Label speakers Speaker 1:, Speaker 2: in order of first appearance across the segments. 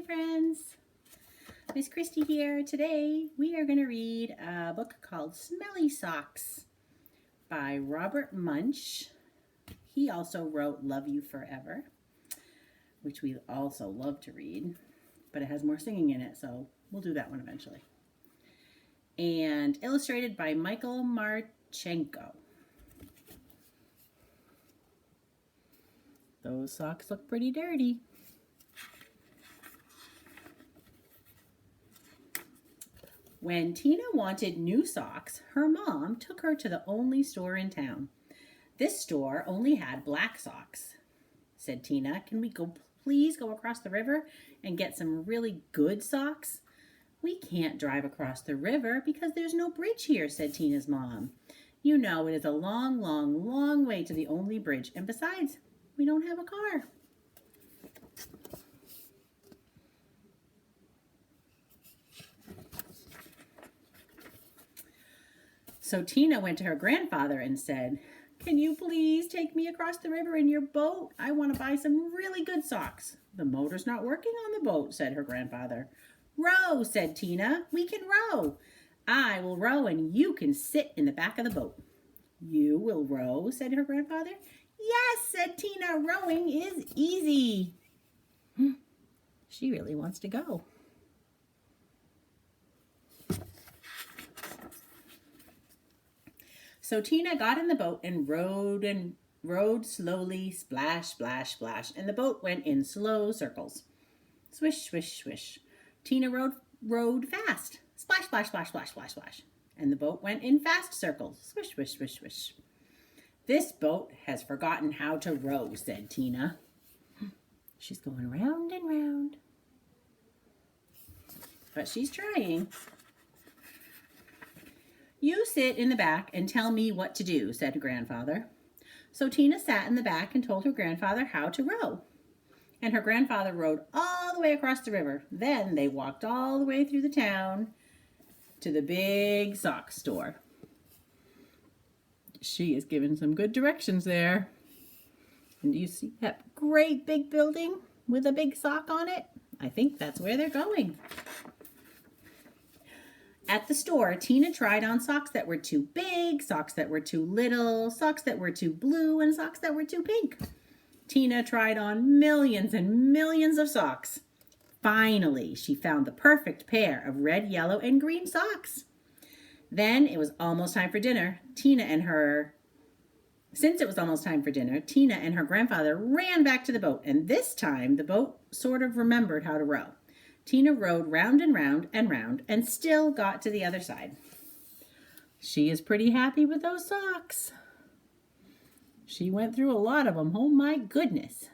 Speaker 1: friends. Miss Christy here. Today we are going to read a book called Smelly Socks by Robert Munsch. He also wrote Love You Forever, which we also love to read, but it has more singing in it, so we'll do that one eventually. And illustrated by Michael Marchenko. Those socks look pretty dirty. When Tina wanted new socks, her mom took her to the only store in town. This store only had black socks. Said Tina, "Can we please go across the river and get some really good socks?" "We can't drive across the river because there's no bridge here," said Tina's mom. "You know it is a long, long, long way to the only bridge, and besides, we don't have a car." So Tina went to her grandfather and said, "Can you please take me across the river in your boat? I want to buy some really good socks." "The motor's not working on the boat," said her grandfather. "Row," said Tina. "We can row." "I will row and you can sit in the back of the boat." "You will row," said her grandfather. "Yes," said Tina. "Rowing is easy." She really wants to go. So Tina got in the boat and rowed slowly, splash, splash, splash, and the boat went in slow circles. Swish, swish, swish. Tina rowed fast. Splash, splash, splash, splash, splash, splash. And the boat went in fast circles. Swish, swish, swish, swish. "This boat has forgotten how to row," said Tina. She's going round and round. But she's trying. "You sit in the back and tell me what to do," said her grandfather. So Tina sat in the back and told her grandfather how to row. And her grandfather rowed all the way across the river. Then they walked all the way through the town to the big sock store. She is given some good directions there. And do you see that great big building with a big sock on it? I think that's where they're going. At the store, Tina tried on socks that were too big, socks that were too little, socks that were too blue, and socks that were too pink. Tina tried on millions and millions of socks. Finally, she found the perfect pair of red, yellow, and green socks. Then it was almost time for dinner. Since it was almost time for dinner, Tina and her grandfather ran back to the boat, and this time the boat sort of remembered how to row. Tina rowed round and round and round and still got to the other side. She is pretty happy with those socks. She went through a lot of them. Oh my goodness.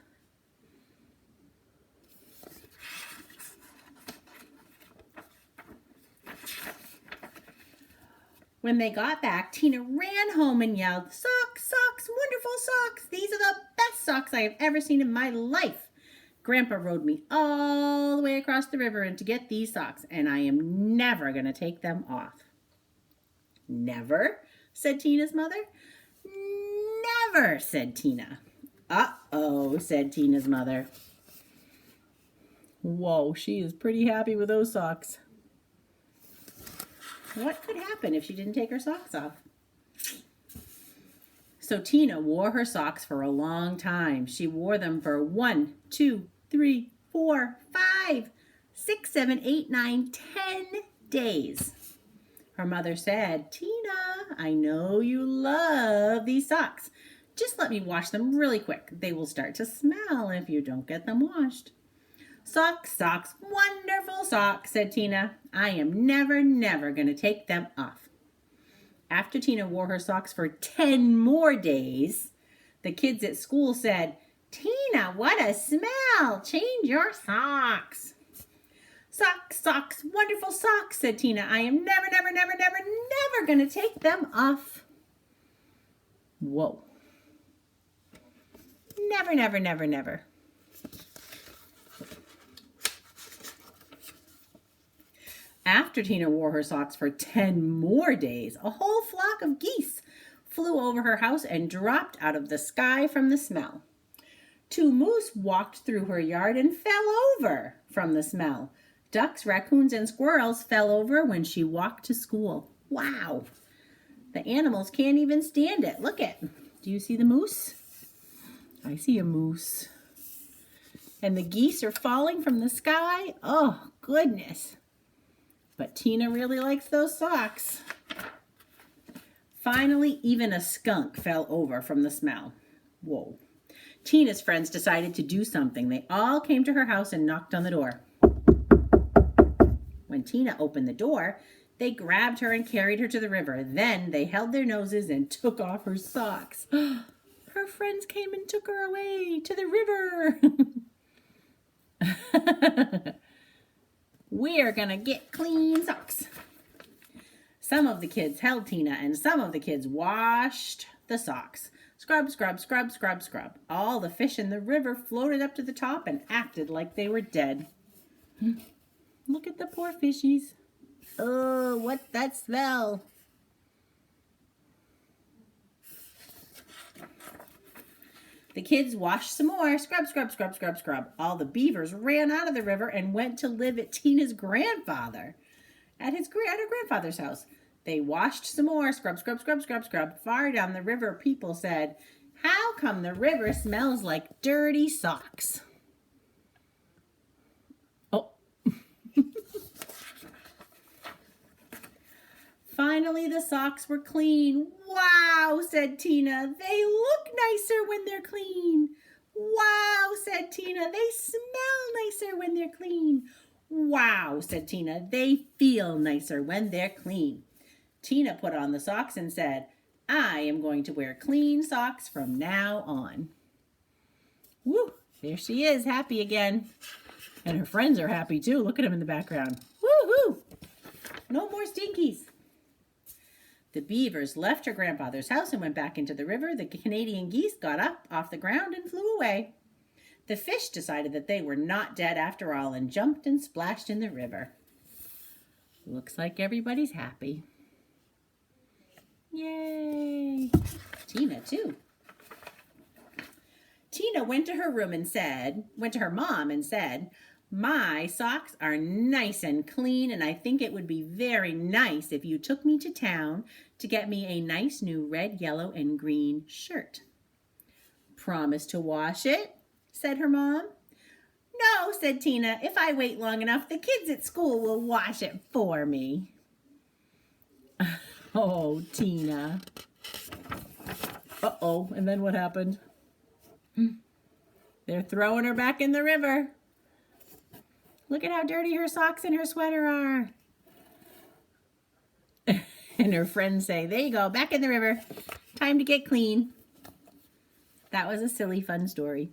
Speaker 1: When they got back, Tina ran home and yelled, "Socks, socks, wonderful socks. These are the best socks I have ever seen in my life. Grandpa rowed me all the way across the river to get these socks, and I am never going to take them off." "Never?" said Tina's mother. "Never," said Tina. "Uh-oh," said Tina's mother. Whoa, she is pretty happy with those socks. What could happen if she didn't take her socks off? So Tina wore her socks for a long time. She wore them for 1, 2, 3, 4, 5, 6, 7, 8, 9, 10 days. Her mother said, "Tina, I know you love these socks. Just let me wash them really quick. They will start to smell if you don't get them washed." "Socks, socks, wonderful socks," said Tina. "I am never, never going to take them off." After Tina wore her socks for 10 more days, the kids at school said, "Tina, what a smell! Change your socks." "Socks, socks, wonderful socks," said Tina. "I am never, never, never, never, never going to take them off." Whoa. Never, never, never, never. After Tina wore her socks for 10 more days, a whole flock of geese flew over her house and dropped out of the sky from the smell. 2 moose walked through her yard and fell over from the smell. Ducks, raccoons, and squirrels fell over when she walked to school. Wow. The animals can't even stand it. Look it. Do you see the moose? I see a moose. And the geese are falling from the sky. Oh, goodness. But Tina really likes those socks. Finally, even a skunk fell over from the smell. Whoa. Tina's friends decided to do something. They all came to her house and knocked on the door. When Tina opened the door, they grabbed her and carried her to the river. Then they held their noses and took off her socks. Her friends came and took her away to the river. We're gonna get clean socks. Some of the kids held Tina and some of the kids washed the socks. Scrub, scrub, scrub, scrub, scrub. All the fish in the river floated up to the top and acted like they were dead. Look at the poor fishies. Oh, what's that smell? The kids washed some more. Scrub, scrub, scrub, scrub, scrub. All the beavers ran out of the river and went to live at Tina's grandfather. At her grandfather's house. They washed some more. Scrub, scrub, scrub, scrub, scrub. Far down the river, people said, "How come the river smells like dirty socks?" Oh. Finally, the socks were clean. "Wow," said Tina. "They look nicer when they're clean." "Wow," said Tina. "They smell nicer when they're clean." "Wow," said Tina. "They feel nicer when they're clean." Tina put on the socks and said, "I am going to wear clean socks from now on." Woo! There she is, happy again. And her friends are happy too. Look at them in the background. Woo-hoo! No more stinkies. The beavers left her grandfather's house and went back into the river. The Canadian geese got up off the ground and flew away. The fish decided that they were not dead after all and jumped and splashed in the river. Looks like everybody's happy. Yay! Tina too. Tina went to her mom and said, "My socks are nice and clean, and I think it would be very nice if you took me to town to get me a nice new red, yellow, and green shirt." "Promise to wash it?" said her mom. "No," said Tina. "If I wait long enough, the kids at school will wash it for me." Oh, Tina. Uh-oh, and then what happened? They're throwing her back in the river. Look at how dirty her socks and her sweater are. And her friends say, "There you go, back in the river. Time to get clean." That was a silly, fun story.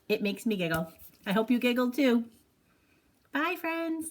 Speaker 1: It makes me giggle. I hope you giggled too. Bye, friends.